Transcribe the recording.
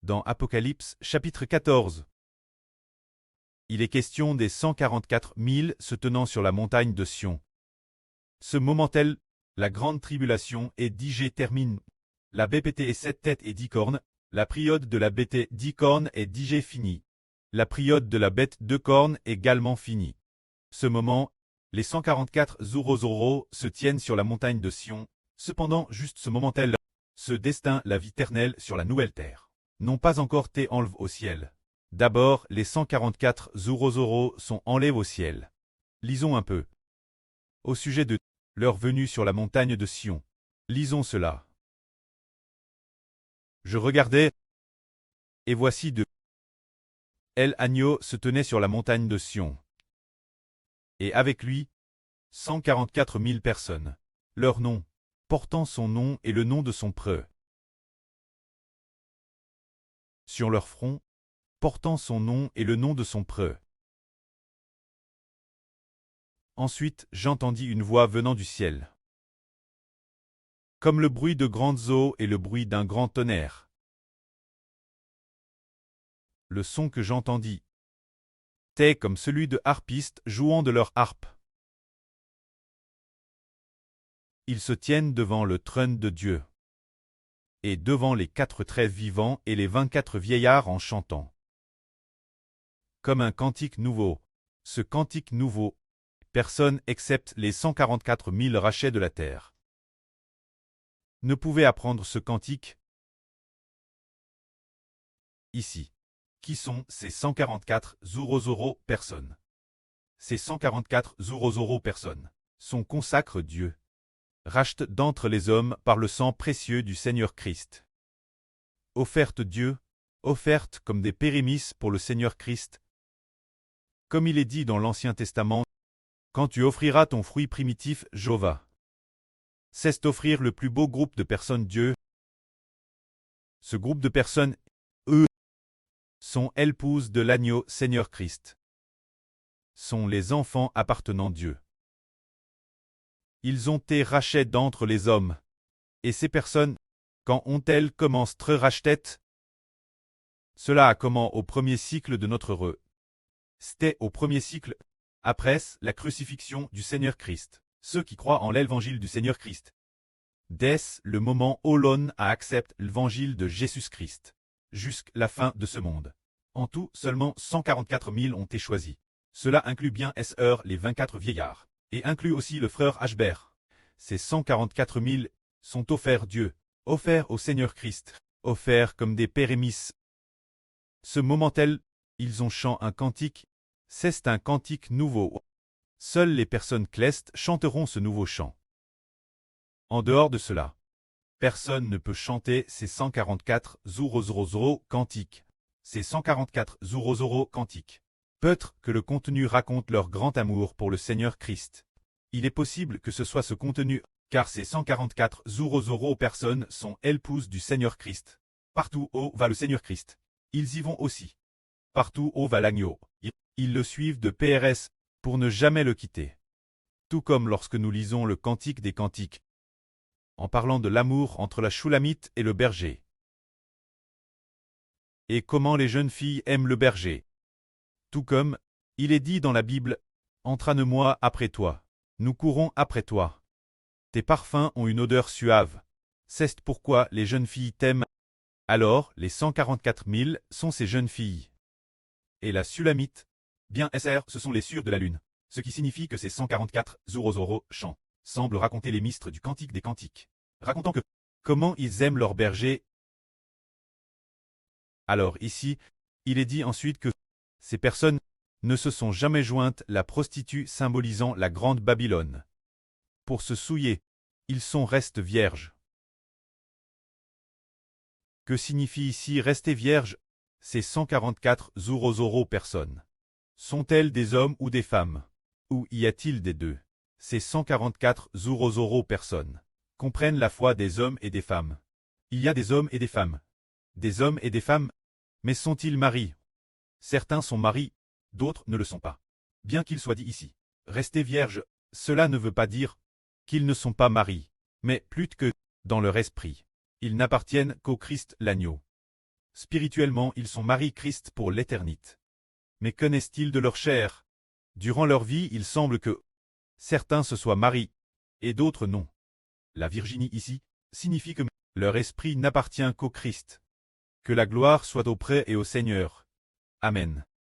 Dans Apocalypse, chapitre 14. Il est question des 144 000 se tenant sur la montagne de Sion. Ce moment tel, la grande tribulation et 10G termine. La BPT est 7 têtes et 10 cornes, la période de la BT 10 cornes et 10G finie. La période de la bête 2 cornes également finie. Ce moment, les 144 Zoro se tiennent sur la montagne de Sion. Cependant, juste ce moment tel, ce destin, la vie éternelle sur la nouvelle terre, n'ont pas encore été enlevés au ciel. D'abord, les 144 Zoro sont enlevés au ciel. Lisons un peu. Au sujet de leur venue sur la montagne de Sion. Lisons cela. Je regardais, et voici l'agneau se tenait sur la montagne de Sion. Et avec lui, 144 000 personnes. Leur nom, portant son nom et le nom de son preux. Sur leur front, portant son nom et le nom de son preux. Ensuite, j'entendis une voix venant du ciel. Comme le bruit de grandes eaux et le bruit d'un grand tonnerre. Le son que j'entendis était comme celui de harpistes jouant de leur harpe. Ils se tiennent devant le trône de Dieu, et devant les 4 trèfles vivants et les 24 vieillards en chantant. Comme un cantique nouveau. Ce cantique nouveau, personne excepte les 144 000 rachets de la terre ne pouvait apprendre ce cantique. Ici. Qui sont ces 144 Zoro personnes? Ces 144 Zoro personnes sont consacrent Dieu, rachetent d'entre les hommes par le sang précieux du Seigneur Christ. Offertes Dieu, offertes comme des pérémisses pour le Seigneur Christ. Comme il est dit dans l'Ancien Testament, quand tu offriras ton fruit primitif, Jéhovah. C'est offrir le plus beau groupe de personnes Dieu. Ce groupe de personnes, eux, sont épouses de l'agneau Seigneur Christ. Sont les enfants appartenant Dieu. Ils ont été rachetés d'entre les hommes. Et ces personnes, quand ont-elles commencé à racheter? Cela a commencé au premier cycle de notre heureux. C'était au premier cycle, après la crucifixion du Seigneur Christ. Ceux qui croient en l'évangile du Seigneur Christ. Dès le moment où l'on a accepté l'évangile de Jésus-Christ. Jusqu'à la fin de ce monde. En tout, seulement 144 000 ont été choisis. Cela inclut bien SR les 24 vieillards, et inclut aussi le frère Ashbert. Ces 144 000 sont offerts Dieu, offerts au Seigneur Christ, offerts comme des pérémisses. Ce moment tel, ils ont chanté un cantique, c'est un cantique nouveau. Seules les personnes clestes chanteront ce nouveau chant. En dehors de cela, personne ne peut chanter ces 144 Zoro cantiques. Ces 144 Zoro cantiques. Peut-être que le contenu raconte leur grand amour pour le Seigneur Christ. Il est possible que ce soit ce contenu, car ces 144 Zoro personnes sont épouses du Seigneur Christ. Partout où va le Seigneur Christ, ils y vont aussi. Partout où va l'agneau, ils le suivent de PRS, pour ne jamais le quitter. Tout comme lorsque nous lisons le Cantique des Cantiques, en parlant de l'amour entre la Shulamite et le berger. Et comment les jeunes filles aiment le berger. Tout comme, il est dit dans la Bible, « Entraîne-moi après toi, nous courons après toi. Tes parfums ont une odeur suave. C'est pourquoi les jeunes filles t'aiment. » Alors, les 144 000 sont ces jeunes filles. Et la Sulamite, bien SR, ce sont les sûrs de la lune. Ce qui signifie que ces 144 Zoro chants semblent raconter les mystres du Cantique des Cantiques, racontant que comment ils aiment leur berger. Alors ici, il est dit ensuite que ces personnes ne se sont jamais jointes la prostituée symbolisant la grande Babylone. Pour se souiller, ils sont restent vierges. Que signifie ici rester vierge? Ces 144 Zoro personnes. Sont-elles des hommes ou des femmes? Ou y a-t-il des deux? Ces 144 Zoro personnes comprennent la foi des hommes et des femmes. Il y a des hommes et des femmes. Des hommes et des femmes. Mais sont-ils mariés? Certains sont mariés, d'autres ne le sont pas. Bien qu'il soit dit ici, rester vierge, cela ne veut pas dire qu'ils ne sont pas mariés, mais plutôt que, dans leur esprit, ils n'appartiennent qu'au Christ l'agneau. Spirituellement, ils sont Marie-Christ pour l'éternité. Mais connaissent-ils de leur chair? Durant leur vie, il semble que certains se soient mariés, et d'autres non. La Virginie ici signifie que leur esprit n'appartient qu'au Christ. Que la gloire soit auprès et au Seigneur. Amen.